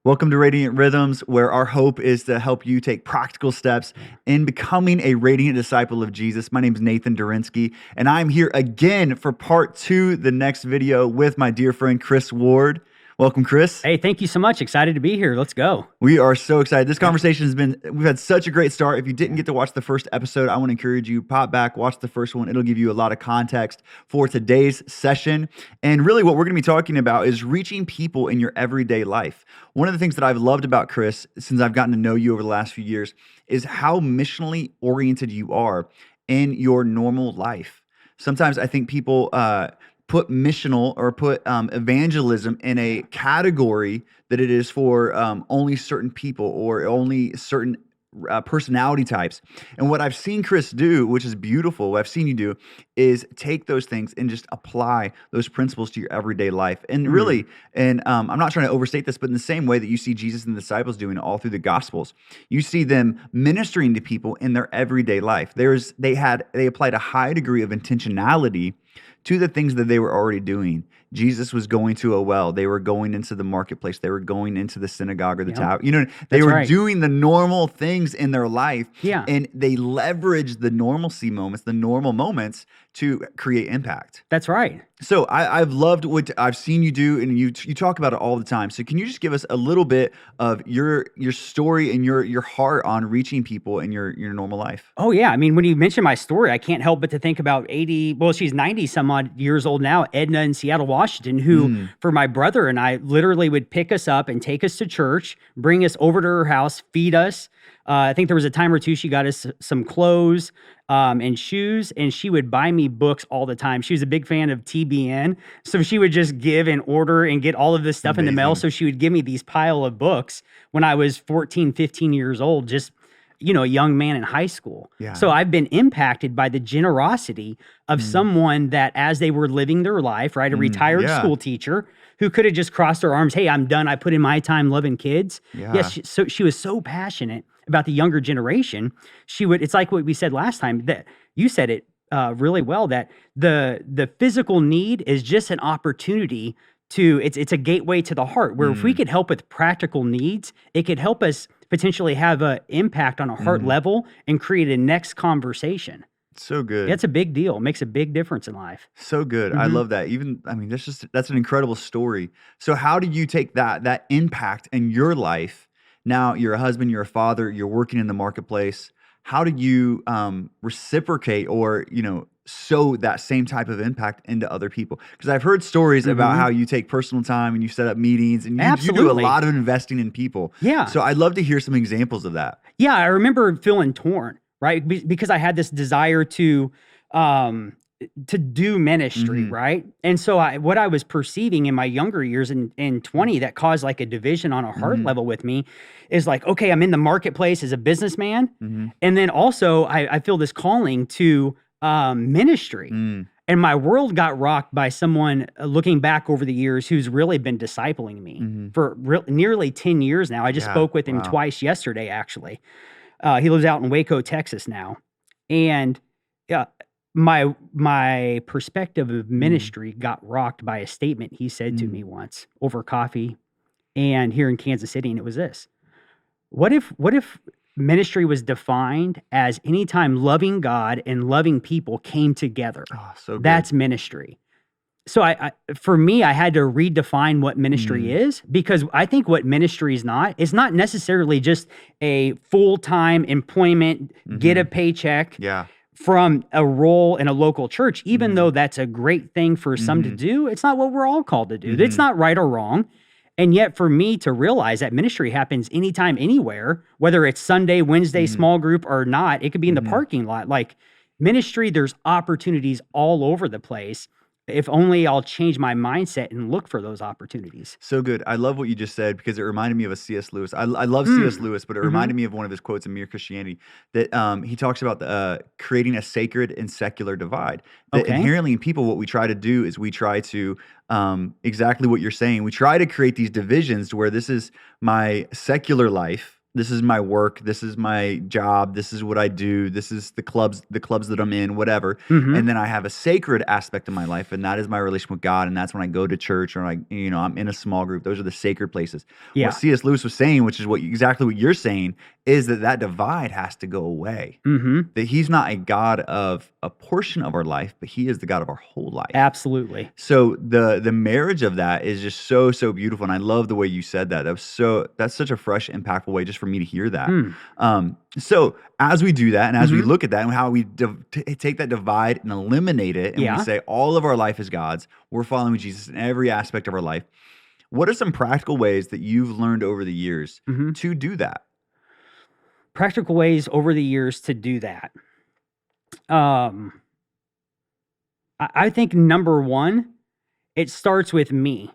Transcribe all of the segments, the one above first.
Welcome to Radiant Rhythms, where our hope is to help you take practical steps in becoming a radiant disciple of Jesus. My name is Nathan Durinsky, and I'm here again for part 2, the next video, with my dear friend Chris Ward. Welcome, Chris. Hey, thank you so much. Excited to be here. Let's go. We are so excited. This conversation we've had such a great start. If you didn't get to watch the first episode, I want to encourage you, pop back, watch the first one. It'll give you a lot of context for today's session. And really what we're going to be talking about is reaching people in your everyday life. One of the things that I've loved about Chris, since I've gotten to know you over the last few years, is how missionally oriented you are in your normal life. Sometimes I think people put missional or put evangelism in a category that it is for only certain people or only certain personality types. And what I've seen Chris do, which is beautiful, what I've seen you do, is take those things and just apply those principles to your everyday life. And really, and I'm not trying to overstate this, but in the same way that you see Jesus and the disciples doing all through the Gospels, you see them ministering to people in their everyday life. They applied a high degree of intentionality to the things that they were already doing. Jesus was going to a well. They were going into the marketplace. They were going into the synagogue or the tower. You know, they were doing the normal things in their life. Yeah. And they leveraged the normalcy moments, the normal moments, to create impact. That's right. So I've loved what I've seen you do, and you talk about it all the time. So can you just give us a little bit of your story and your heart on reaching people in your normal life? Oh, yeah. I mean, when you mention my story, I can't help but to think about she's 90 some odd years old now, Edna in Seattle, Washington, who for my brother and I literally would pick us up and take us to church, bring us over to her house, feed us. I think there was a time or two she got us some clothes and shoes, and she would buy me books all the time. She was a big fan of TBN, so she would just give and order and get all of this stuff in the mail. So she would give me these pile of books when I was 14, 15 years old, just, you know, a young man in high school. Yeah. So I've been impacted by the generosity of someone that, as they were living their life, right, a retired school teacher who could have just crossed her arms, hey, I'm done. I put in my time loving kids. Yeah. Yes, so she was so passionate about the younger generation. It's like what we said last time, that you said it really well, that the physical need is just an opportunity to, it's a gateway to the heart, where if we could help with practical needs, it could help us potentially have an impact on a heart level and create a next conversation. So good. That's a big deal. It makes a big difference in life. So good. I love that. That's an incredible story. So how do you take that impact in your life? Now you're a husband, you're a father, you're working in the marketplace. How do you reciprocate or, sow that same type of impact into other people? Because I've heard stories about how you take personal time and you set up meetings and you do a lot of investing in people. Yeah. So I'd love to hear some examples of that. Yeah, I remember feeling torn, right? Because I had this desire to do ministry, right? And so what I was perceiving in my younger years in 20 that caused like a division on a heart level with me is like, okay, I'm in the marketplace as a businessman. And then also I feel this calling to ministry. And my world got rocked by someone looking back over the years who's really been discipling me for nearly 10 years now. I just spoke with him twice yesterday, actually. He lives out in Waco, Texas now. And my perspective of ministry got rocked by a statement he said to me once over coffee and here in Kansas City. And it was this: what if ministry was defined as anytime loving God and loving people came together? Oh, so good. That's ministry. So for me, I had to redefine what ministry is, because I think what ministry is not necessarily just a full-time employment, get a paycheck from a role in a local church. Even though that's a great thing for some to do, it's not what we're all called to do. It's not right or wrong. And yet for me to realize that ministry happens anytime, anywhere, whether it's Sunday, Wednesday, small group or not, it could be in the parking lot. Like ministry, there's opportunities all over the place. If only I'll change my mindset and look for those opportunities. So good. I love what you just said, because it reminded me of a C.S. Lewis. I love C.S. Lewis, but it reminded me of one of his quotes in Mere Christianity, that he talks about creating a sacred and secular divide. That inherently in people, what we try to do is we try to, exactly what you're saying, we try to create these divisions to where this is my secular life, This is my work. This is my job. This is what I do. This is the clubs that I'm in, whatever. Hmm. And then I have a sacred aspect of my life, and that is my relationship with God. And that's when I go to church or I'm in a small group. Those are the sacred places. Yeah. What C.S. Lewis was saying, which is exactly what you're saying, is that divide has to go away. Hmm. That he's not a God of a portion of our life, but he is the God of our whole life. Absolutely. So the marriage of that is just so beautiful, and I love the way you said that. That's such a fresh, impactful way just for me to hear that. So as we do that, and as we look at that, and how we take that divide and eliminate it, and we say all of our life is God's, we're following Jesus in every aspect of our life. What are some practical ways that you've learned over the years to do that? Practical ways over the years to do that. I think number one, it starts with me.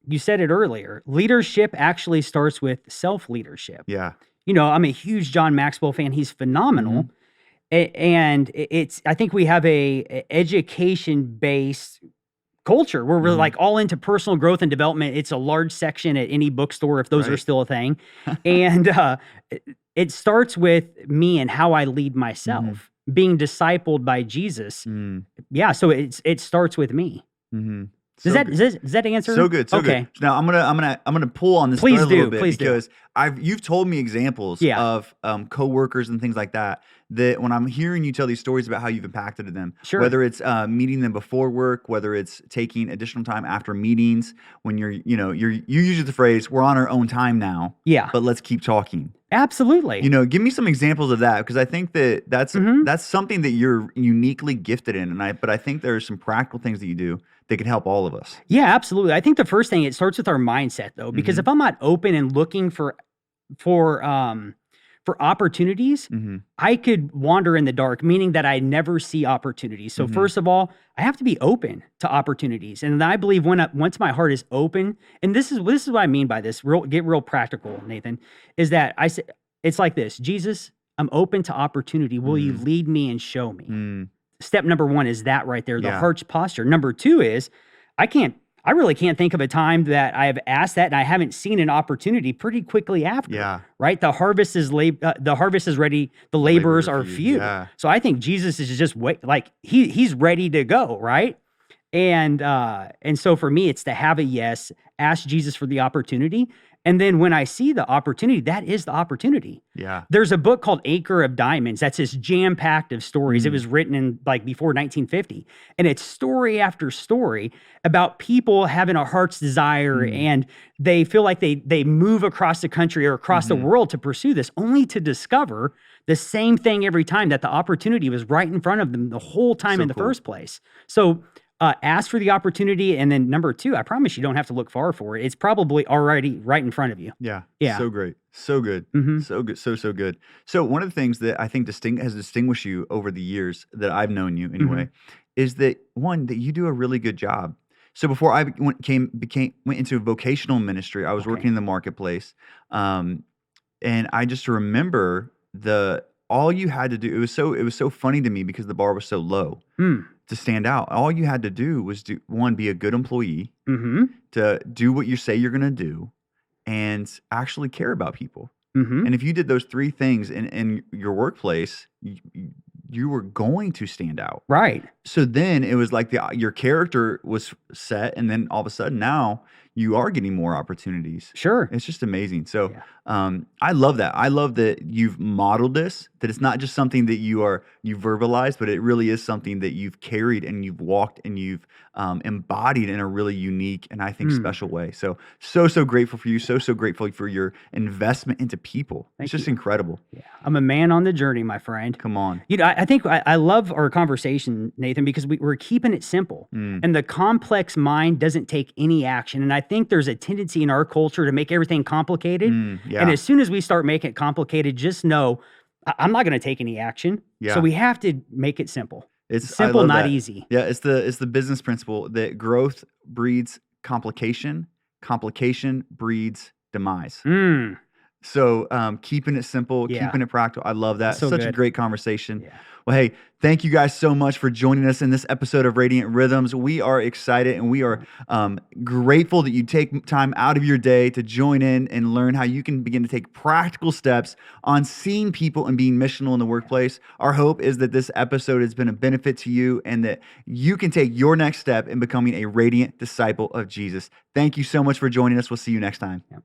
You said it earlier. Leadership actually starts with self-leadership. Yeah. I'm a huge John Maxwell fan. He's phenomenal. And I think we have a education-based culture where we're like all into personal growth and development. It's a large section at any bookstore if those are still a thing. And it starts with me and how I lead myself, being discipled by Jesus. Yeah, so it starts with me. Does that answer? So good. Okay. Now I'm gonna pull on this Please thread a little bit please because you've told me examples of coworkers and things like that when I'm hearing you tell these stories about how you've impacted them. Sure. Whether it's meeting them before work, whether it's taking additional time after meetings, when you use the phrase, we're on our own time now. Yeah. But let's keep talking. Absolutely. Give me some examples of that, because I think that's something that you're uniquely gifted in, but I think there are some practical things that you do that can help all of us. Yeah, absolutely. I think the first thing, it starts with our mindset, though, because if I'm not open and looking for opportunities, I could wander in the dark, meaning that I never see opportunities. So first of all, I have to be open to opportunities, and I believe once my heart is open, and this is what I mean by this. Get real practical, Nathan. Is that I say it's like this: Jesus, I'm open to opportunity. Will you lead me and show me? Step number one is that right there, the heart's posture. Number two is I really can't think of a time that I have asked that and I haven't seen an opportunity pretty quickly after. Yeah. Right? The harvest is ready, the laborers are few. Yeah. So I think Jesus is just he's ready to go, right? And so for me, it's to have a yes, ask Jesus for the opportunity. And then when I see the opportunity, that is the opportunity. Yeah. There's a book called Acre of Diamonds. That's just jam-packed of stories. It was written in before 1950. And it's story after story about people having a heart's desire and they feel like they move across the country or across the world to pursue this, only to discover the same thing every time, that the opportunity was right in front of them the whole time in the first place. So ask for the opportunity. And then number two, I promise you don't have to look far for it. It's probably already right in front of you. Yeah. Yeah. So great. So good. So good. So good. So one of the things that I think has distinguished you over the years that I've known you anyway, is that that you do a really good job. So before I went into vocational ministry, I was working in the marketplace. And I just remember all you had to do, it was so funny to me because the bar was so low. To stand out, all you had to do was be a good employee, to do what you say you're going to do, and actually care about people. And if you did those three things in your workplace, you were going to stand out. Right. So then it was like your character was set, and then all of a sudden now you are getting more opportunities. Sure. It's just amazing. So I love that. I love that you've modeled this, that it's not just something that you verbalized, but it really is something that you've carried and you've walked and you've embodied in a really unique and I think special way. So grateful for you. So grateful for your investment into people. It's just incredible. Yeah. I'm a man on the journey, my friend. Come on. I think I love our conversation, Nathan, because we're keeping it simple. And the complex mind doesn't take any action. And I think there's a tendency in our culture to make everything complicated. And as soon as we start making it complicated, just know I'm not going to take any action. Yeah. So we have to make it simple. It's simple, not easy. Yeah, it's the business principle that growth breeds complication, complication breeds demise. So keeping it simple, Yeah. keeping it practical. I love that. So Such a good. great conversation. Yeah. Well, hey, thank you guys so much for joining us in this episode of Radiant Rhythms. We are excited and we are grateful that you take time out of your day to join in and learn how you can begin to take practical steps on seeing people and being missional in the workplace. Our hope is that this episode has been a benefit to you and that you can take your next step in becoming a radiant disciple of Jesus. Thank you so much for joining us. We'll see you next time. Yep.